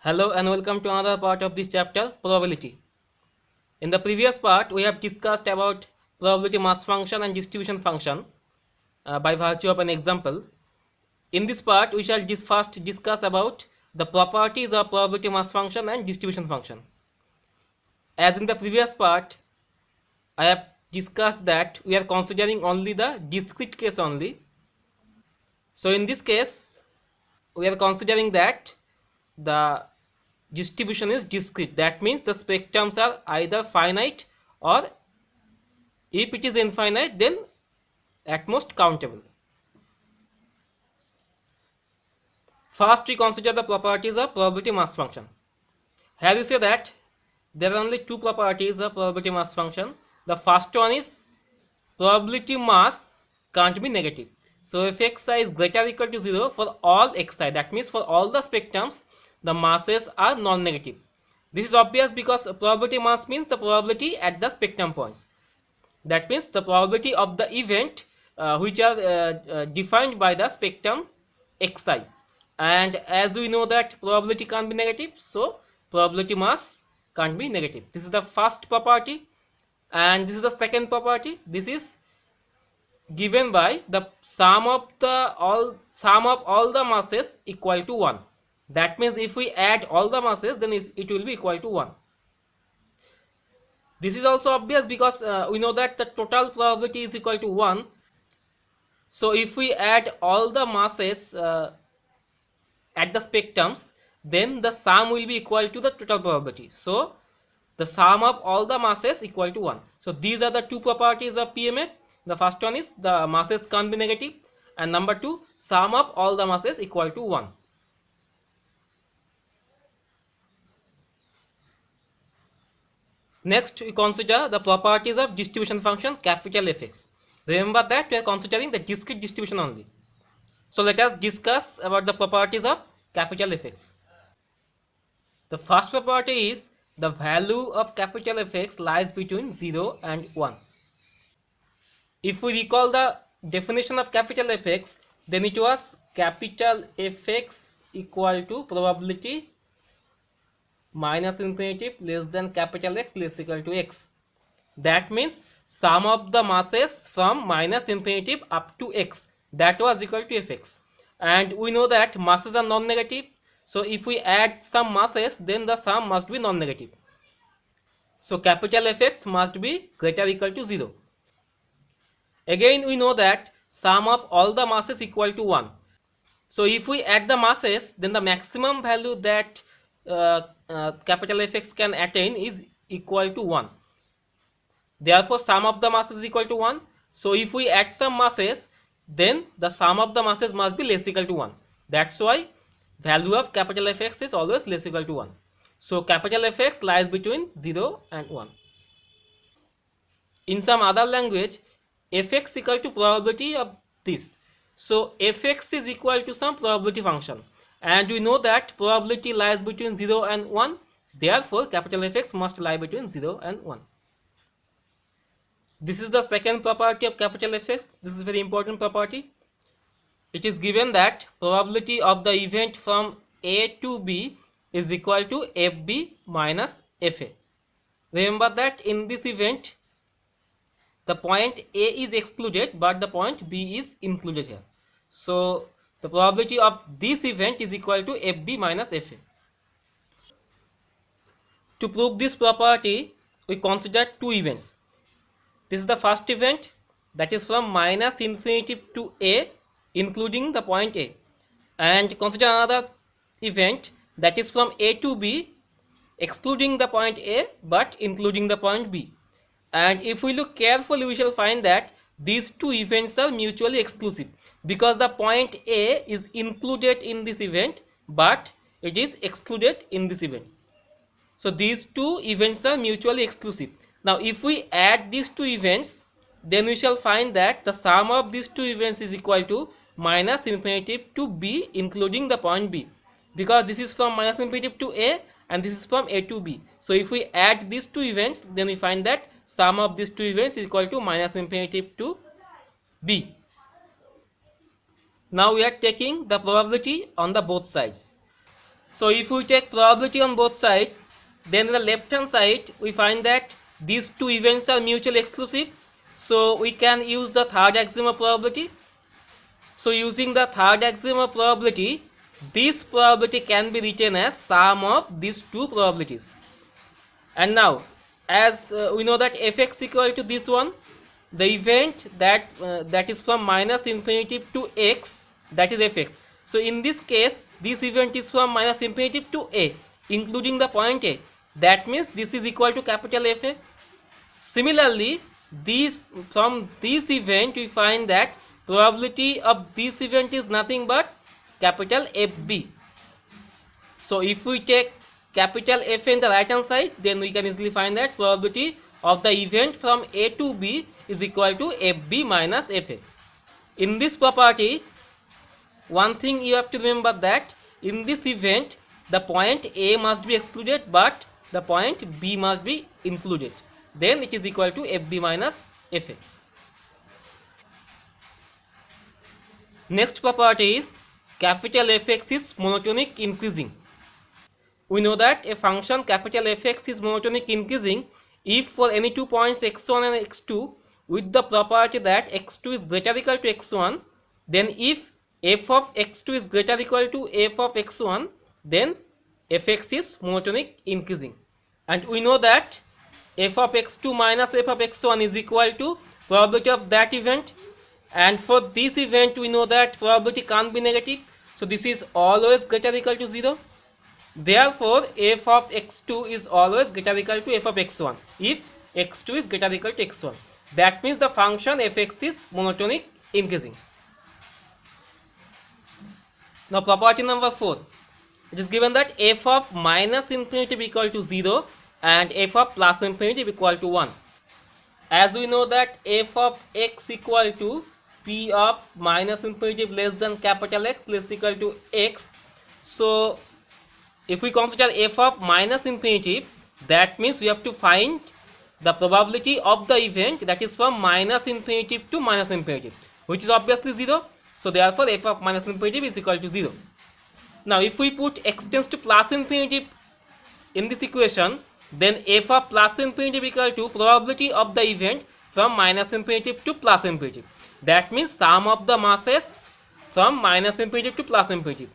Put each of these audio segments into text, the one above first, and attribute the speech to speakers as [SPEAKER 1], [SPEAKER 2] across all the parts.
[SPEAKER 1] Hello and welcome to another part of this chapter, probability. In the previous part, we have discussed about probability mass function and distribution function by virtue of an example. In this part, we shall first discuss about the properties of probability mass function and distribution function. As in the previous part, I have discussed that we are considering only the discrete case only. So in this case, we are considering that the distribution is discrete. That means the spectrums are either finite, or if it is infinite, then at most countable. First, we consider the properties of probability mass function. Here you say that there are only two properties of probability mass function. The first one is probability mass can't be negative. So if xi is greater or equal to 0 for all xi, that means for all the spectrums, the masses are non-negative. This is obvious because probability mass means the probability at the spectrum points. That means the probability of the event which are defined by the spectrum xi. And as we know that probability can't be negative, so probability mass can't be negative. This is the first property, and this is the second property. This is given by the sum of all the masses equal to 1. That means if we add all the masses, then it will be equal to 1. This is also obvious because we know that the total probability is equal to 1. So if we add all the masses at the spectrums, then the sum will be equal to the total probability. So the sum of all the masses equal to 1. So these are the two properties of PMA. The first one is the masses can't be negative, and number two, sum of all the masses equal to 1. Next, we consider the properties of distribution function capital Fx. Remember that we are considering the discrete distribution only. So let us discuss about the properties of capital Fx. The first property is the value of capital Fx lies between 0 and 1. If we recall the definition of capital Fx, then it was capital Fx equal to probability minus infinitive less than capital X less equal to x. That means sum of the masses from minus infinitive up to x, that was equal to Fx. And we know that masses are non-negative, so if we add some masses, then the sum must be non-negative. So capital Fx must be greater or equal to 0. Again, we know that sum of all the masses equal to 1. So if we add the masses, then the maximum value that capital Fx can attain is equal to 1. Therefore, sum of the masses is equal to 1. So if we add some masses, then the sum of the masses must be less equal to 1. That's why value of capital Fx is always less equal to 1. So capital Fx lies between 0 and 1. In some other language, Fx equal to probability of this. So Fx is equal to some probability function, and we know that probability lies between 0 and 1. Therefore, capital Fx must lie between 0 and 1. This is the second property of capital Fx. This is a very important property. It is given that probability of the event from A to B is equal to Fb minus Fa. Remember that in this event, the point A is excluded, but the point B is included here. So the probability of this event is equal to Fb minus Fa. To prove this property, we consider two events. This is the first event, that is from minus infinity to A, including the point A. And consider another event, that is from A to B, excluding the point A but including the point B. And if we look carefully, we shall find that these two events are mutually exclusive, because the point A is included in this event but it is excluded in this event. So these two events are mutually exclusive. Now if we add these two events, then we shall find that the sum of these two events is equal to minus infinitive to B including the point B, because this is from minus infinitive to A and this is from A to B. So if we add these two events, then we find that sum of these two events is equal to minus infinitive to B. Now we are taking the probability on the both sides. So if we take probability on both sides, then in the left hand side we find that these two events are mutually exclusive. So we can use the third axiom of probability. So using the third axiom of probability, this probability can be written as sum of these two probabilities. And now, as we know that fx equal to this one, the event that is from minus infinity to x, that is fx. So in this case, this event is from minus infinity to a, including the point a. That means this is equal to capital Fa. Similarly, from this event we find that probability of this event is nothing but capital FB. So if we take capital F in the right hand side, then we can easily find that probability of the event from A to B is equal to FB minus FA. In this property, one thing you have to remember that in this event the point A must be excluded but the point B must be included. Then it is equal to FB minus FA. Next property is capital Fx is monotonic increasing. We know that a function capital Fx is monotonic increasing if for any 2 points x1 and x2 with the property that x2 is greater or equal to x1, then if f of x2 is greater or equal to f of x1, then fx is monotonic increasing. And we know that f of x2 minus f of x1 is equal to probability of that event, and for this event we know that probability can't be negative, so this is always greater or equal to 0. Therefore f of x2 is always greater or equal to f of x1 if x2 is greater or equal to x1. That means the function fx is monotonic increasing. Now property number 4, it is given that f of minus infinity be equal to 0 and f of plus infinity be equal to 1. As we know that f of x equal to p of minus infinity less than capital X less equal to x. So if we consider f of minus infinity, that means we have to find the probability of the event that is from minus infinity to minus infinity, which is obviously 0. So therefore f of minus infinity is equal to 0. Now if we put x tends to plus infinity in this equation, then f of plus infinity is equal to probability of the event from minus infinity to plus infinity. That means sum of the masses from minus infinity to plus infinity.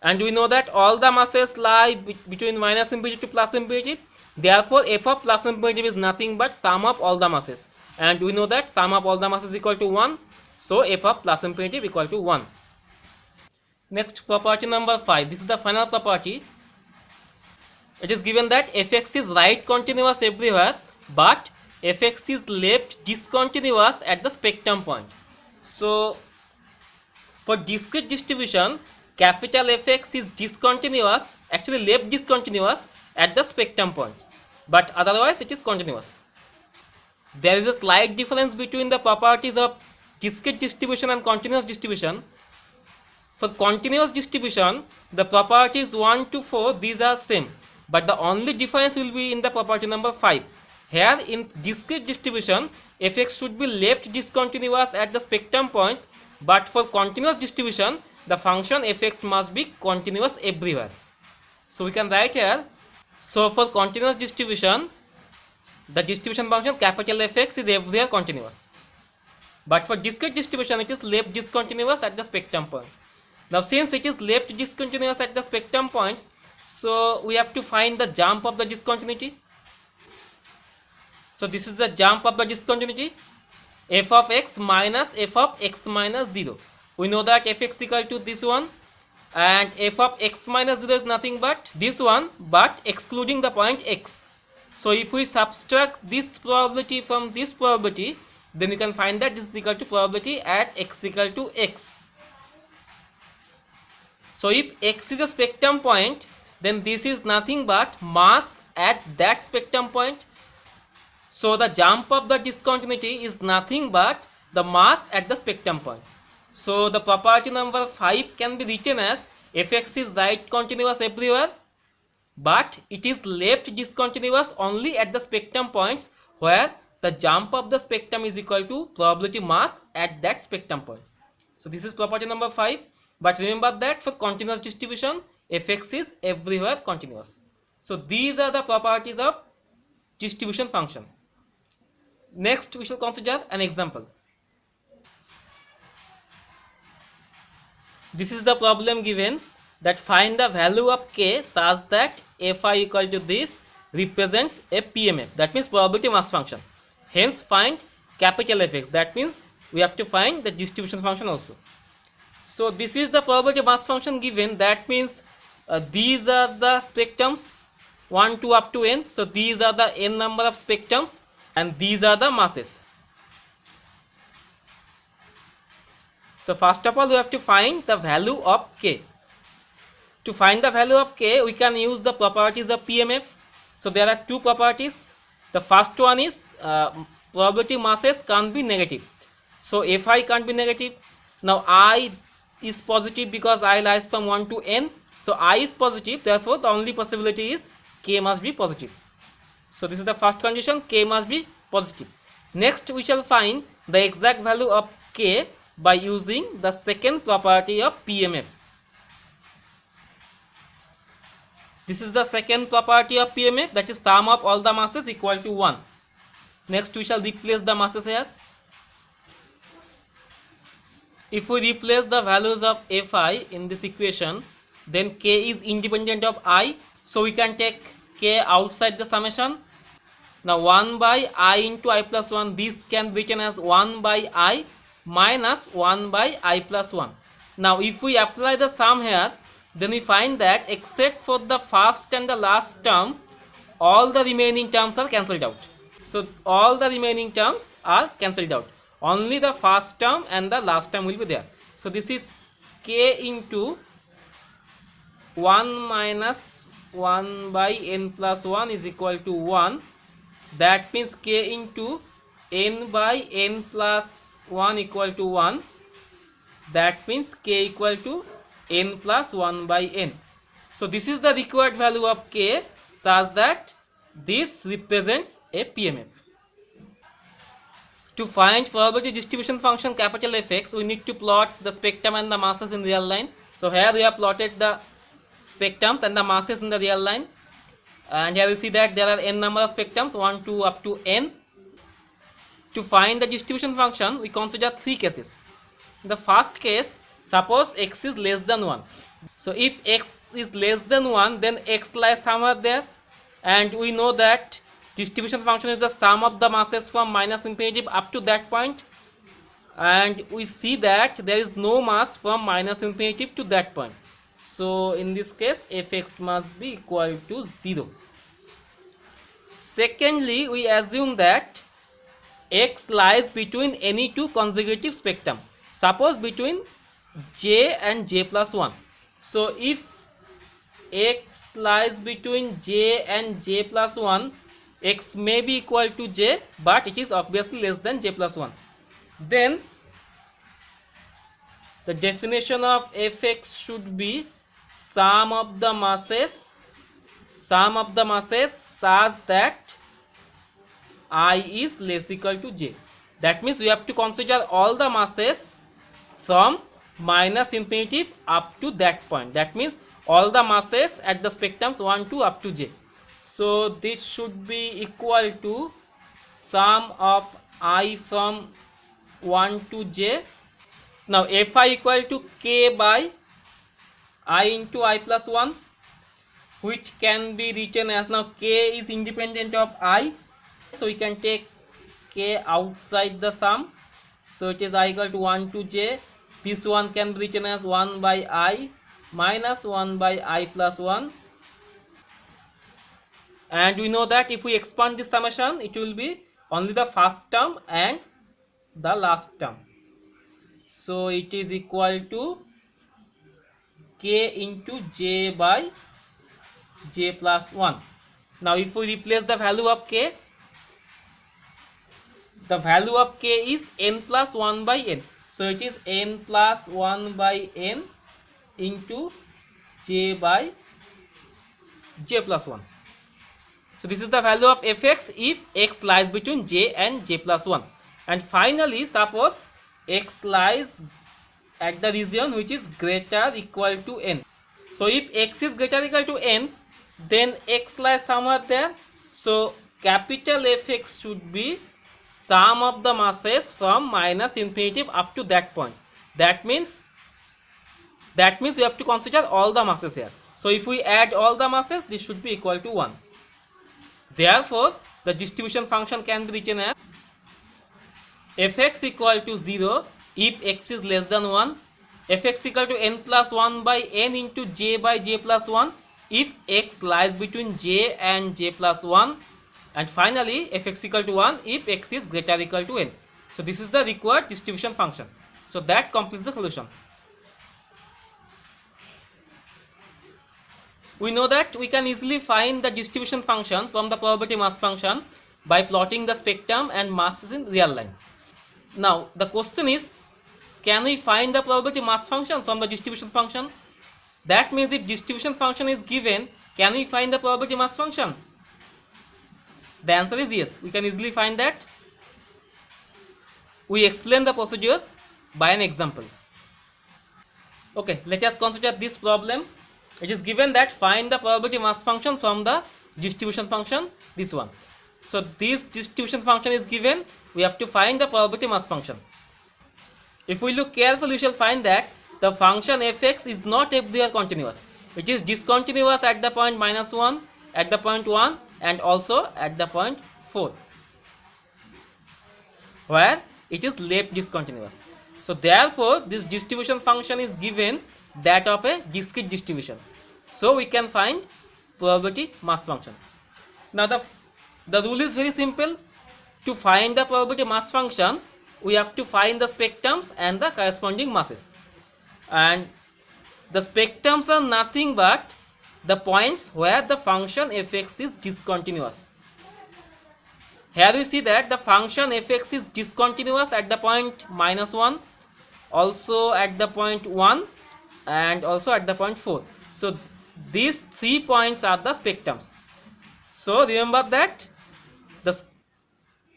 [SPEAKER 1] And we know that all the masses lie between minus infinity to plus infinity. Therefore f of plus infinity is nothing but sum of all the masses. And we know that sum of all the masses is equal to 1. So f of plus infinity is equal to 1. Next, property number 5. This is the final property. It is given that fx is right continuous everywhere, but fx is left discontinuous at the spectrum point. So for discrete distribution, capital Fx is discontinuous, actually left discontinuous at the spectrum point, but otherwise it is continuous. There is a slight difference between the properties of discrete distribution and continuous distribution. For continuous distribution, the properties 1 to 4, these are same, but the only difference will be in the property number 5. Here in discrete distribution, fx should be left discontinuous at the spectrum points, but for continuous distribution, the function fx must be continuous everywhere. So we can write here, so for continuous distribution, the distribution function capital Fx is everywhere continuous, but for discrete distribution it is left discontinuous at the spectrum point. Now since it is left discontinuous at the spectrum points, so we have to find the jump of the discontinuity. So this is the jump of the discontinuity, f of x minus f of x minus 0. We know that fx equal to this one, and f of x minus 0 is nothing but this one, but excluding the point x. So if we subtract this probability from this probability, then we can find that this is equal to probability at x equal to x. So if x is a spectrum point, then this is nothing but mass at that spectrum point. So the jump of the discontinuity is nothing but the mass at the spectrum point. So the property number 5 can be written as fx is right continuous everywhere, but it is left discontinuous only at the spectrum points where the jump of the spectrum is equal to probability mass at that spectrum point. So this is property number 5. But remember that for continuous distribution, fx is everywhere continuous. So these are the properties of distribution function. Next we shall consider an example. This is the problem given that find the value of k such that fi equal to this represents a PMF, that means probability mass function. Hence find capital Fx, that means we have to find the distribution function also. So this is the probability mass function given, that means these are the spectrums 1 to up to n. So these are the n number of spectrums and these are the masses. So first of all we have to find the value of k. To find the value of k we can use the properties of PMF. So there are two properties. The first one is probability masses can't be negative. So Fi can't be negative. Now I is positive because I lies from 1 to n. So I is positive, therefore the only possibility is k must be positive. So this is the first condition, k must be positive. Next we shall find the exact value of k by using the second property of PMF. This is the second property of PMF, that is sum of all the masses equal to 1. Next we shall replace the masses here. If we replace the values of Fi in this equation, then k is independent of I, so we can take k outside the summation. Now 1 by I into I plus 1, this can be written as 1 by I minus 1 by I plus 1. Now if we apply the sum here, then we find that except for the first and the last term, all the remaining terms are cancelled out. So all the remaining terms are cancelled out. Only the first term and the last term will be there. So this is k into 1 minus 1 by n plus 1 is equal to 1. That means k into n by n plus 1 equal to 1. That means k equal to n plus 1 by n. So this is the required value of k such that this represents a PMF. To find probability distribution function capital Fx, we need to plot the spectrum and the masses in real line. So here we have plotted the spectrums and the masses in the real line, and here you see that there are n number of spectrums 1 to up to n. To find the distribution function we consider three cases. In the first case, suppose x is less than 1. So if x is less than 1, then x lies somewhere there, and we know that distribution function is the sum of the masses from minus infinity up to that point, and we see that there is no mass from minus infinity to that point. So in this case Fx must be equal to 0. Secondly, we assume that x lies between any two consecutive spectrum, suppose between j and j plus 1. So if x lies between j and j plus 1, x may be equal to j, but it is obviously less than j plus 1. Then the definition of Fx should be sum of the masses such that I is less equal to j. That means we have to consider all the masses from minus infinity up to that point. That means all the masses at the spectrums 1 to up to j. So this should be equal to sum of I from 1 to j. Now Fi equal to k by I into I plus 1, which can be written as, now k is independent of I, so we can take k outside the sum. So it is I equal to 1 to j. This one can be written as 1 by I minus 1 by I plus 1. And we know that if we expand this summation, it will be only the first term and the last term. So it is equal to k into j by j plus 1. Now if we replace the value of k, the value of k is n plus 1 by n. So it is n plus 1 by n into j by j plus 1. So this is the value of Fx if x lies between j and j plus 1. And finally, suppose x lies at the region which is greater equal to n. So if x is greater or equal to n, then x lies somewhere there. So capital Fx should be sum of the masses from minus infinity up to that point. That means we have to consider all the masses here. So if we add all the masses, this should be equal to 1. Therefore, the distribution function can be written as fx equal to 0 if x is less than 1, fx equal to n plus 1 by n into j by j plus 1 if x lies between j and j plus 1, and finally fx equal to 1 if x is greater or equal to n. So this is the required distribution function. So that completes the solution. We know that we can easily find the distribution function from the probability mass function by plotting the spectrum and masses in real line. Now the question is, can we find the probability mass function from the distribution function? That means if distribution function is given, can we find the probability mass function? The answer is yes, we can easily find that. We explain the procedure by an example. Okay, let us consider this problem. It is given that find the probability mass function from the distribution function, this one. So this distribution function is given, we have to find the probability mass function. If we look carefully, we shall find that the function fx is not everywhere continuous. It is discontinuous at the point -1, at the point 1, and also at the point 4, where it is left discontinuous. So therefore this distribution function is given that of a discrete distribution. So we can find probability mass function. Now the rule is very simple. To find the probability mass function, we have to find the spectrums and the corresponding masses. And the spectrums are nothing but the points where the function fx is discontinuous. Here we see that the function fx is discontinuous at the point -1, also at the point 1, and also at the point 4. So these 3 points are the spectrums. So remember that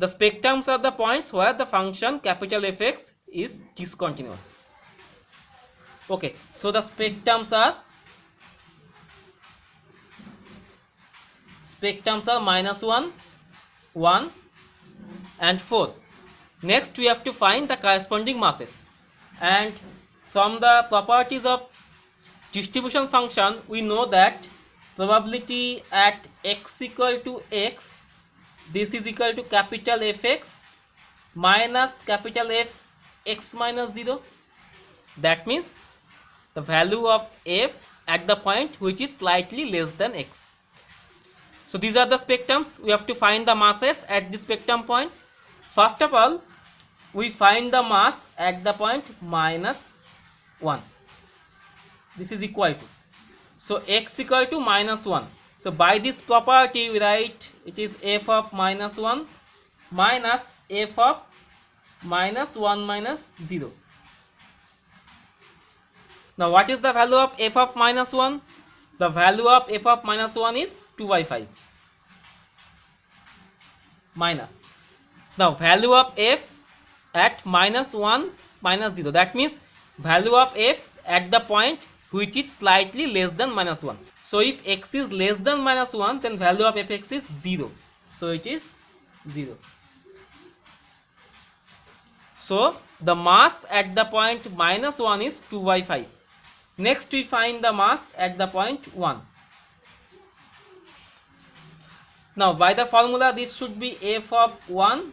[SPEAKER 1] the spectrums are the points where the function capital Fx is discontinuous. Okay, so the spectrums are -1, 1, and 4. Next we have to find the corresponding masses, and from the properties of distribution function we know that probability at x equal to x, this is equal to capital Fx minus capital F x minus 0. That means the value of f at the point which is slightly less than x. So these are the spectrums. We have to find the masses at the spectrum points. First of all, we find the mass at the point -1. This is equal to, so x equal to -1. So by this property we write it is f of -1 minus f of -1 minus 0. Now what is the value of f of -1? The value of f of -1 is 2/5 minus. Now value of f at -1 minus 0, that means value of f at the point which is slightly less than -1. So if x is less than -1, then value of fx is 0. So it is 0. So the mass at the point -1 is 2/5. Next we find the mass at the point 1. Now by the formula this should be f of 1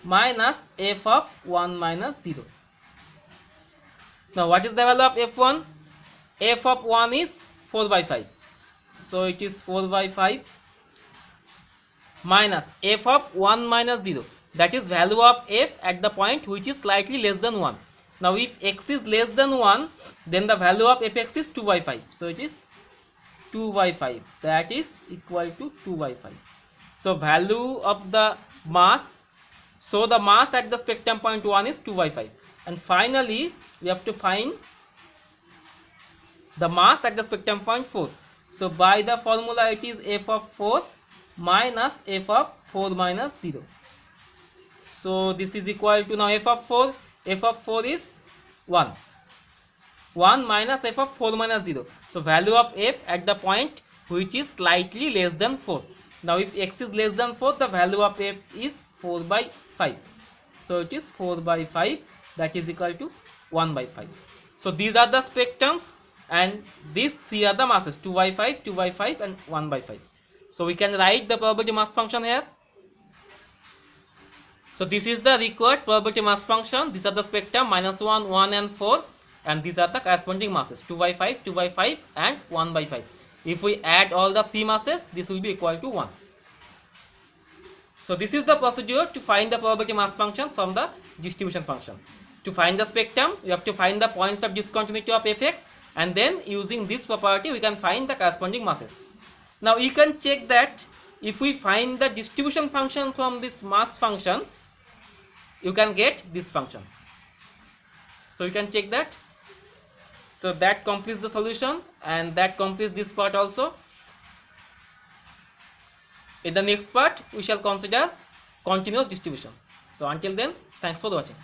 [SPEAKER 1] minus f of 1 minus 0. Now what is the value of f1? F of 1 is 4/5. So it is 4/5 minus f of 1 minus 0, that is value of f at the point which is slightly less than 1. Now if x is less than 1, then the value of fx is 2/5. So it is 2/5, that is equal to 2/5. So value of the mass, so the mass at the spectrum point 1 is 2/5. And finally we have to find the mass at the spectrum point 4. So by the formula it is f of 4 minus f of 4 minus 0. So this is equal to, now f of 4 is 1 minus f of 4 minus 0. So value of f at the point which is slightly less than 4. Now if x is less than 4, the value of f is 4 by 5. So it is 4 by 5, that is equal to 1 by 5. So these are the spectrums, and these three are the masses, 2 by 5, 2 by 5 and 1 by 5. So we can write the probability mass function here. So this is the required probability mass function. These are the spectrum -1, 1 and 4, and these are the corresponding masses, 2 by 5, 2 by 5 and 1 by 5. If we add all the three masses, this will be equal to 1. So this is the procedure to find the probability mass function from the distribution function. To find the spectrum, you have to find the points of discontinuity of fx, and then using this property we can find the corresponding masses. Now you can check that if we find the distribution function from this mass function, you can get this function. So you can check that. So that completes the solution, and that completes this part also. In the next part we shall consider continuous distribution. So until then, thanks for watching.